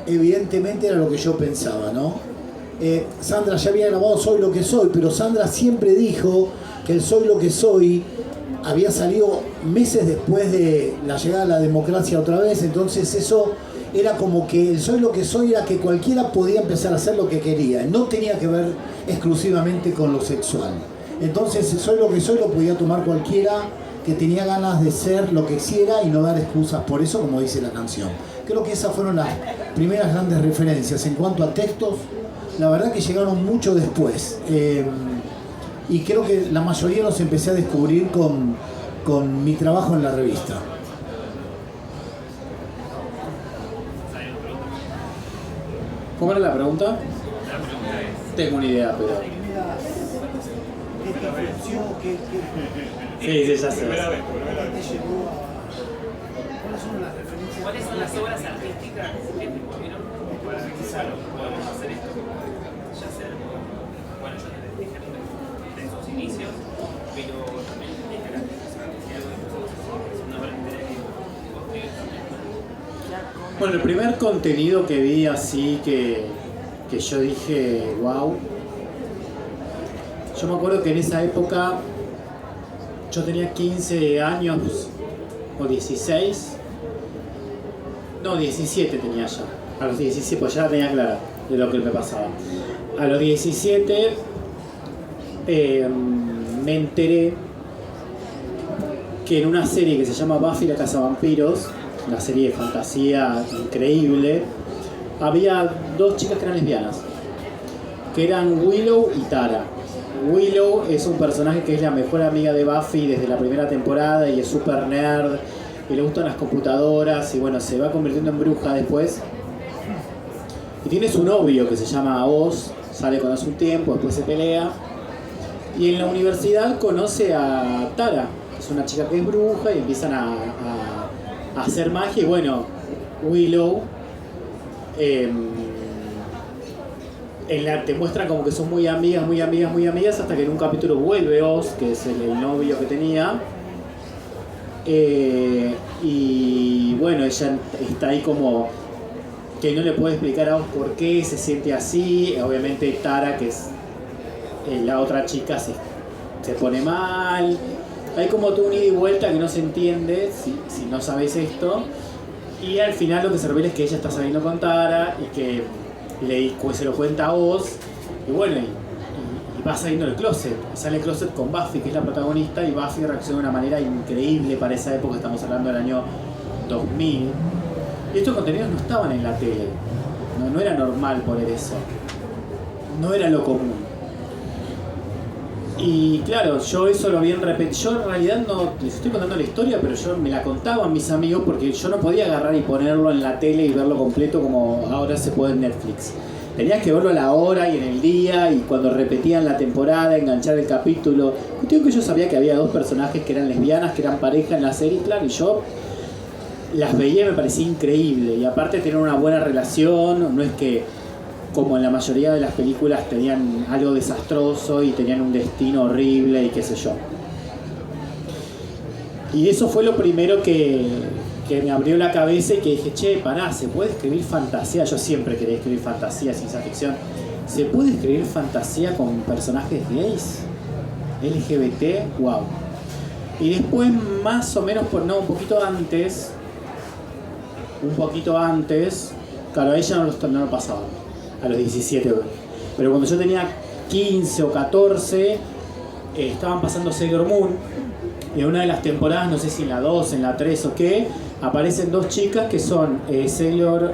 evidentemente era lo que yo pensaba, ¿no? Sandra ya había grabado Soy lo que soy, pero Sandra siempre dijo que el Soy lo que soy había salido meses después de la llegada de la democracia otra vez, entonces eso era como que el Soy lo que soy era que cualquiera podía empezar a hacer lo que quería, no tenía que ver exclusivamente con lo sexual. Entonces el Soy lo que soy lo podía tomar cualquiera que tenía ganas de ser lo que quisiera y no dar excusas por eso, como dice la canción. Creo que esas fueron las primeras grandes referencias. En cuanto a textos, la verdad que llegaron mucho después. Y creo que la mayoría los empecé a descubrir con mi trabajo en la revista. ¿Cómo era la pregunta? Tengo una idea, pero... Sí, ya sé. ¿Cuáles son las obras artísticas que te movieron para decir, podemos hacer esto? Ya sea, bueno, yo te dije de sus inicios, pero también de características de algo de sus inicios, una obra literaria que vos crees también. Bueno, el primer contenido que vi así que yo dije, wow. Yo me acuerdo que en esa época yo tenía 15 años o 16. No, 17 tenía ya. A los 17, pues ya la tenía clara de lo que me pasaba. A los 17 me enteré que en una serie que se llama Buffy la Cazavampiros, una serie de fantasía increíble, había dos chicas que eran lesbianas, que eran Willow y Tara. Willow es un personaje que es la mejor amiga de Buffy desde la primera temporada y es súper nerd y le gustan las computadoras y bueno, se va convirtiendo en bruja después. Y tiene su novio que se llama Oz, sale con él un tiempo, después se pelea. Y en la universidad conoce a Tara, que es una chica que es bruja y empiezan a hacer magia. Y bueno, Willow te muestran como que son muy amigas hasta que en un capítulo vuelve Oz, que es el novio que tenía. Y bueno, ella está ahí como que no le puede explicar a Oz por qué se siente así. Obviamente Tara, que es la otra chica, se pone mal. Hay como todo un ida y vuelta que no se entiende si no sabes esto. Y al final lo que se revela es que ella está saliendo con Tara y que se lo cuenta a Oz. Y bueno, y va saliendo del closet. Sale el closet con Buffy, que es la protagonista, y Buffy reacciona de una manera increíble para esa época. Estamos hablando del año 2000. Y estos contenidos no estaban en la tele. No era normal poner eso. No era lo común. Y claro, yo eso lo vi en repetición. Yo en realidad no les estoy contando la historia, pero yo me la contaba a mis amigos porque yo no podía agarrar y ponerlo en la tele y verlo completo como ahora se puede en Netflix. Tenías que verlo a la hora y en el día, y cuando repetían la temporada, enganchar el capítulo. Cuestión que yo sabía que había dos personajes que eran lesbianas, que eran pareja en la serie, claro, y yo las veía y me parecía increíble. Y aparte tenían una buena relación, no es que como en la mayoría de las películas tenían algo desastroso y tenían un destino horrible y qué sé yo. Y eso fue lo primero que me abrió la cabeza y que dije, che, pará, ¿se puede escribir fantasía? Yo siempre quería escribir fantasía, ciencia ficción. ¿Se puede escribir fantasía con personajes gays? LGBT, wow. Y después más o menos, un poquito antes, claro, a ella no lo pasaba, a los 17, pero cuando yo tenía 15 o 14, estaban pasando Sailor Moon, y en una de las temporadas, no sé si en la 2, en la 3 o qué, aparecen dos chicas que son Sailor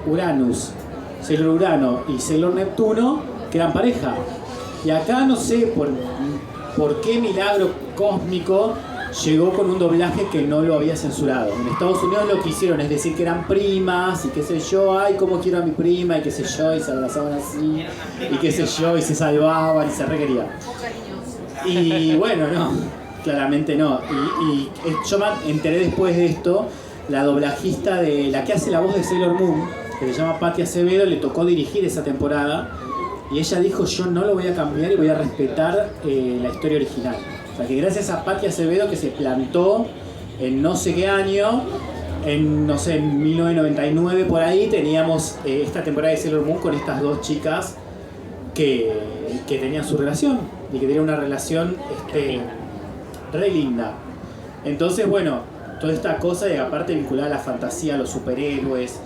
Urano y Sailor Neptuno, que eran pareja. Y acá no sé por qué milagro cósmico llegó con un doblaje que no lo había censurado. En Estados Unidos lo que hicieron es decir que eran primas y qué sé yo, ay, cómo quiero a mi prima y qué sé yo, y se abrazaban así y qué sé yo, y se salvaban y se requerían. Y bueno, no, claramente no. Y yo me enteré después de esto, la doblajista de la que hace la voz de Sailor Moon, que se llama Patti Acevedo, le tocó dirigir esa temporada y ella dijo, yo no lo voy a cambiar y voy a respetar la historia original. O sea que gracias a Patti Acevedo, que se plantó en no sé qué año, en 1999 por ahí, teníamos esta temporada de Sailor Moon con estas dos chicas que tenían su relación y que tenían una relación re linda. Entonces, bueno, toda esta cosa, y aparte vinculada a la fantasía, a los superhéroes,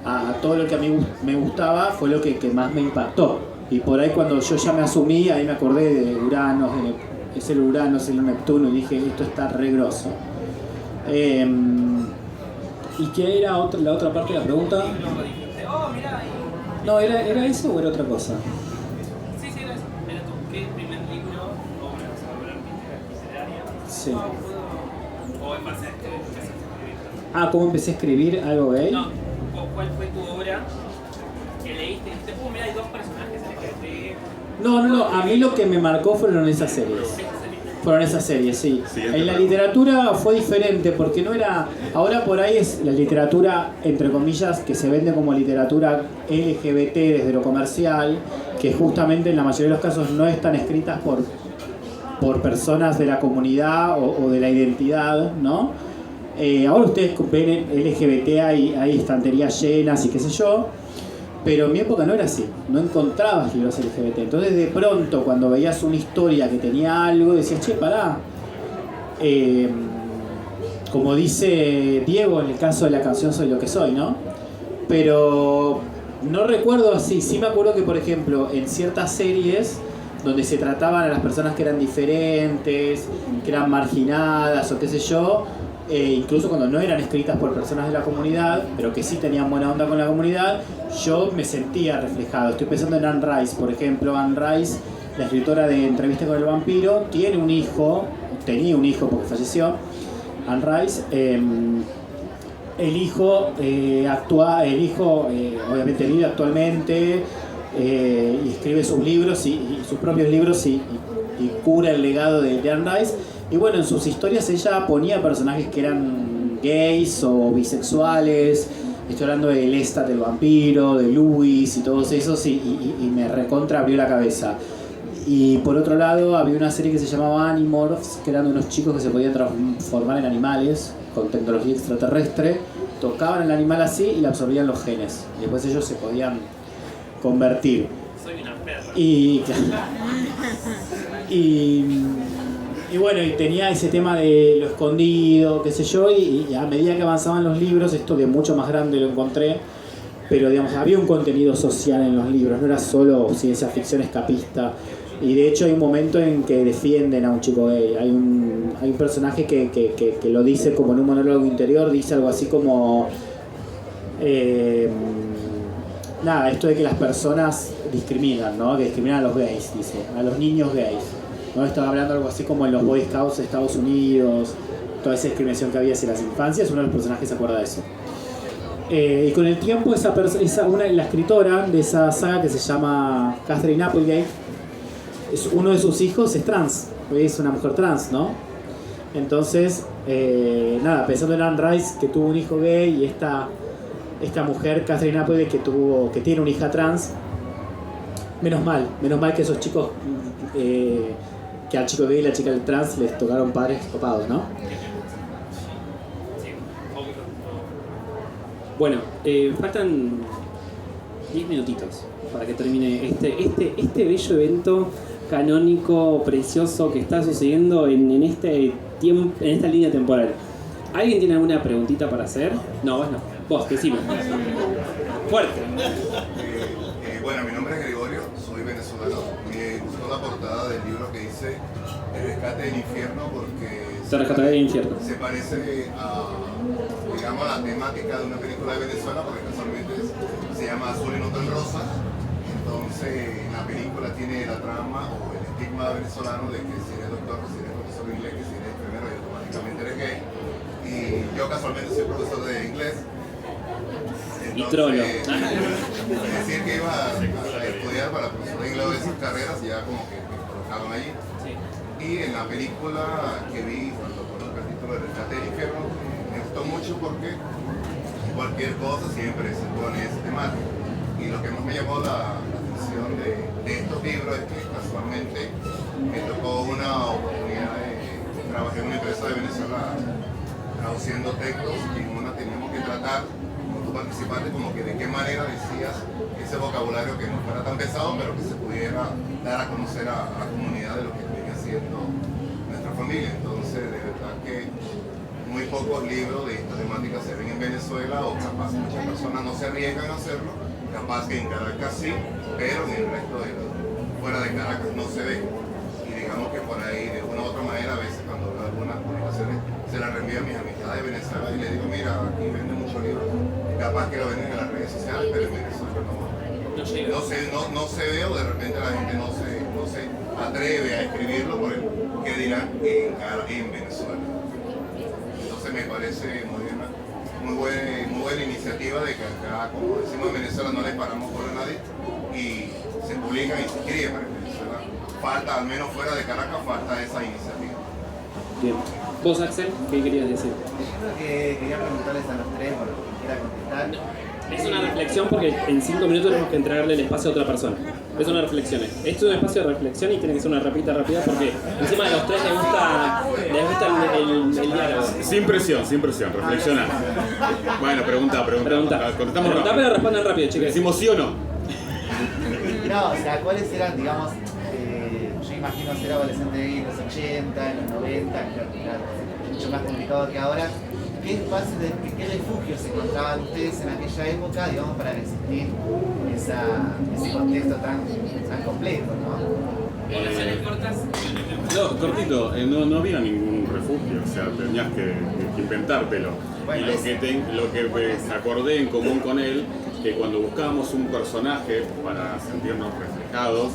a todo lo que a mí me gustaba, fue lo que más me impactó. Y por ahí cuando yo ya me asumí, ahí me acordé de Uranos, es el Urano, es el Neptuno, y dije, esto está re grosso. ¿Y qué era la otra parte de la pregunta? No, ¿era eso o era otra cosa? Sí, era eso. Era tu ¿qué primer libro o obra literaria? Sí. O en base a esto empezaste a escribir. Ah, ¿cómo empecé a escribir algo gay? No, ¿cuál fue tu obra que leíste y dijiste, mira, hay dos personajes en este... No, a mí lo que me marcó fueron esas series. Fueron esas series, sí. Siguiente En la pregunta. literatura fue diferente porque no era... Ahora por ahí es la literatura, entre comillas, que se vende como literatura LGBT desde lo comercial, que justamente en la mayoría de los casos no están escritas por personas de la comunidad o de la identidad, ¿no? Ahora ustedes ven LGBT, hay estanterías llenas y qué sé yo, pero en mi época no era así, no encontrabas libros LGBT. Entonces de pronto cuando veías una historia que tenía algo, decías, che, pará. Como dice Diego en el caso de la canción Soy lo que soy, ¿no? Pero no recuerdo así, sí me acuerdo que por ejemplo en ciertas series donde se trataban a las personas que eran diferentes, que eran marginadas o qué sé yo, incluso cuando no eran escritas por personas de la comunidad, pero que sí tenían buena onda con la comunidad, yo me sentía reflejado. Estoy pensando en Anne Rice, por ejemplo. Anne Rice, la escritora de Entrevista con el vampiro, tenía un hijo porque falleció, Anne Rice. El hijo obviamente vive actualmente y escribe sus libros y sus propios libros y cura el legado de Anne Rice. Y bueno, en sus historias ella ponía personajes que eran gays o bisexuales. Estoy hablando de Lestat el vampiro, de Louis y todos esos, y me recontra abrió la cabeza. Y por otro lado había una serie que se llamaba Animorphs, que eran unos chicos que se podían transformar en animales con tecnología extraterrestre, tocaban el animal así y le absorbían los genes. Y después ellos se podían convertir. Soy una perra. Y bueno, y tenía ese tema de lo escondido, qué sé yo, y a medida que avanzaban los libros, esto de mucho más grande lo encontré, pero digamos, había un contenido social en los libros, no era solo ciencia ficción escapista. Y de hecho hay un momento en que defienden a un chico gay. Hay un personaje que lo dice como en un monólogo interior, dice algo así como... nada, esto de que las personas discriminan, ¿no? Que discriminan a los gays, dice, a los niños gays. ¿No? Estaba hablando algo así como en los Boy Scouts de Estados Unidos, toda esa discriminación que había hacia las infancias, uno de los personajes se acuerda de eso. Y con el tiempo la escritora de esa saga que se llama Catherine Applegate, uno de sus hijos es trans, es una mujer trans, ¿no? Entonces, nada, pensando en Anne Rice, que tuvo un hijo gay, y esta mujer, Catherine Applegate, que tiene una hija trans, menos mal que esos chicos, que al chico gay y la chica del trans les tocaron padres copados, ¿no? Bueno, faltan 10 minutitos para que termine este bello evento canónico, precioso que está sucediendo en este tiempo, en esta línea temporal. ¿Alguien tiene alguna preguntita para hacer? No, vos no. Vos, decime. Fuerte. Bueno, mi nombre es Gregorio, soy venezolano. Me gustó la portada del libro que dice El rescate del infierno porque Te rescataré del infierno. se parece a, digamos, a la temática de una película de Venezuela, porque casualmente se llama Azul y no tan rosa. Entonces, en la película tiene la trama o el estigma venezolano de que si eres doctor, que si eres profesor de inglés, que si eres enfermero y automáticamente eres gay. Y yo casualmente soy profesor de inglés. Y trolo. Decir que iba a estudiar para profesor de inglés de esas carreras y ya como que me colocaron allí. Sí. Y en la película que vi cuando conozco el título de Rescate del Infierno, me gustó mucho porque cualquier cosa siempre se pone ese temático. Y lo que más me llamó la atención de estos libros es que casualmente me tocó una oportunidad de trabajar en una empresa de Venezuela traduciendo textos y en una teníamos que tratar, como tú participaste, como que de qué manera decías ese vocabulario que no fuera tan pesado, pero que se pudiera dar a conocer a la comunidad de lo que viene haciendo nuestra familia. Entonces, de verdad que muy pocos libros de esta temática se ven en Venezuela, o capaz muchas personas no se arriesgan a hacerlo, capaz que en Caracas sí, pero en el resto fuera de Caracas no se ve. Y digamos que por ahí de una embajada de Venezuela y le digo, mira, aquí venden muchos libros, capaz que lo venden en las redes sociales, pero en Venezuela no se ve, o de repente la gente no se atreve a escribirlo por el que dirán en Venezuela. Entonces me parece muy buena iniciativa de que acá, como decimos en Venezuela, no le paramos por a nadie y se publica y se escribe, pero en Venezuela falta, al menos fuera de Caracas, falta esa iniciativa. Bien. ¿Vos, Axel, qué querías decir? Yo creo que quería preguntarles a los tres, bueno, quien quiera contestar. Es una reflexión porque en 5 minutos tenemos que entregarle el espacio a otra persona. Es una reflexión. Esto es un espacio de reflexión y tiene que ser una rapidita rápida porque encima de los tres les gusta el diálogo. Sin presión, reflexionar. Bueno, pregunta. Contestamos Preguntá, pero respondan rápido, chicos. ¿Decimos sí o no? No, o sea, ¿cuáles eran, digamos, yo imagino ser adolescente en los 80, en los 90, claro, mucho más complicado que ahora? ¿Qué espacios, qué refugios encontraban ustedes en aquella época, digamos, para resistir ese contexto tan complejo, ¿no? ¿Oraciones cortas? No, cortito, no había ningún refugio, o sea, tenías que inventártelo. Bueno, y lo que me acordé en común con él, que cuando buscábamos un personaje para sentirnos reflejados,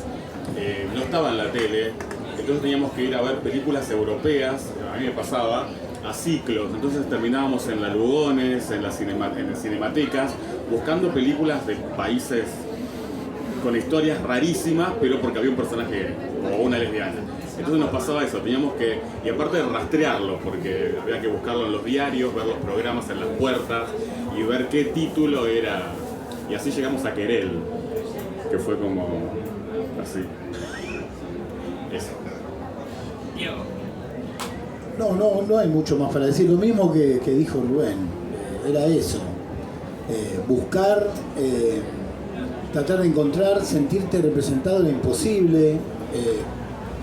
no estaba en la tele, entonces teníamos que ir a ver películas europeas, a mí me pasaba, a ciclos, entonces terminábamos en la Lugones, en las cinematecas, buscando películas de países con historias rarísimas, pero porque había un personaje gay, o una lesbiana. Entonces nos pasaba eso, teníamos que, y aparte de rastrearlo, porque había que buscarlo en los diarios, ver los programas en las puertas y ver qué título era. Y así llegamos a Querel, que fue como así. Eso. No hay mucho más para decir. Lo mismo que dijo Rubén. Era eso. Buscar, tratar de encontrar, sentirte representado en lo imposible.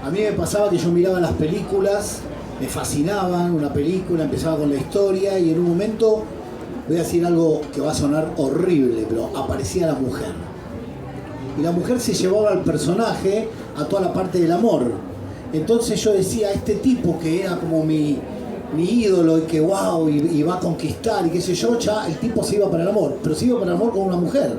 A mí me pasaba que yo miraba las películas, me fascinaban una película, empezaba con la historia y en un momento, voy a decir algo que va a sonar horrible, pero aparecía la mujer. Y la mujer se llevaba al personaje a toda la parte del amor. Entonces yo decía, este tipo que era como mi ídolo y que wow, y va a conquistar y qué sé yo, ya el tipo se iba para el amor, pero se iba para el amor con una mujer.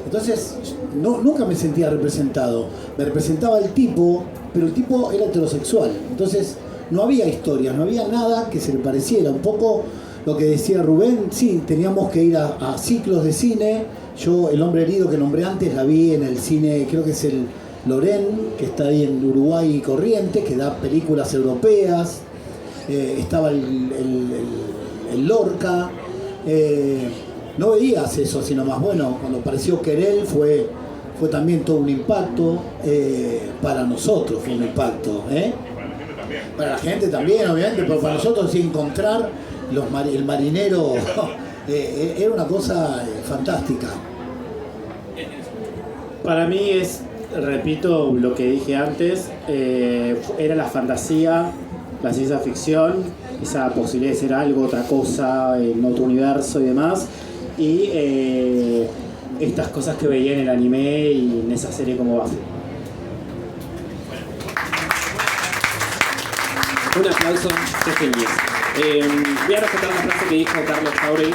Entonces nunca me sentía representado. Me representaba el tipo, pero el tipo era heterosexual. Entonces no había historias, no había nada que se le pareciera. Un poco lo que decía Rubén, sí, teníamos que ir a ciclos de cine. Yo, El hombre herido que nombré antes, la vi en el cine, creo que es el Loren, que está ahí en Uruguay y Corrientes, que da películas europeas. Estaba el Lorca. No veías eso, sino más bueno, cuando apareció Querel fue también todo un impacto. Para nosotros fue un impacto. Para la gente también, obviamente, pero para nosotros sí, encontrar el marinero era una cosa fantástica. Para mí es, repito lo que dije antes, era la fantasía, la ciencia ficción, esa posibilidad de ser algo, otra cosa, en otro universo y demás, y estas cosas que veía en el anime y en esa serie como Buffy. Un aplauso, qué genial. Voy a rescatar una frase que dijo Carlos Jauregui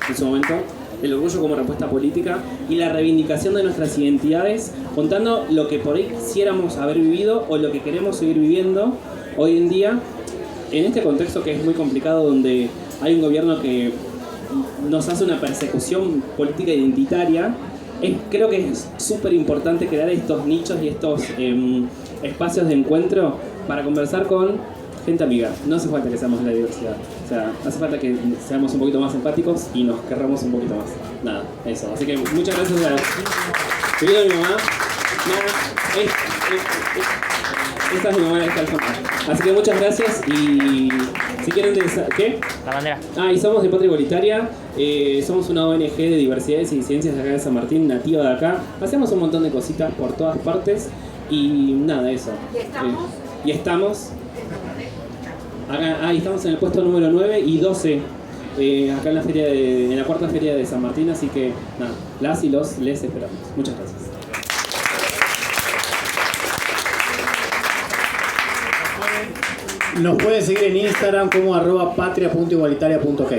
en su momento: el orgullo como respuesta política y la reivindicación de nuestras identidades, contando lo que por ahí quisiéramos haber vivido o lo que queremos seguir viviendo hoy en día, en este contexto que es muy complicado, donde hay un gobierno que nos hace una persecución política identitaria. Creo que es súper importante crear estos nichos y estos espacios de encuentro para conversar con gente amiga. No hace falta que seamos la diversidad, o sea, hace falta que seamos un poquito más empáticos y nos querramos un poquito más. Nada, eso. Así que muchas gracias a querida mi mamá. Esta es mi mamá, esta es la. Así que muchas gracias y si quieren ¿qué? La bandera. Y somos de Patria Igualitaria, somos una ONG de diversidades y disidencias de acá de San Martín, nativa de acá. Hacemos un montón de cositas por todas partes y nada, eso. Y estamos acá, estamos en el puesto número 9 y 12 acá en la cuarta feria de San Martín, así que nada, las y los les esperamos. Muchas gracias. Nos pueden seguir en Instagram como @patria.igualitaria.ok.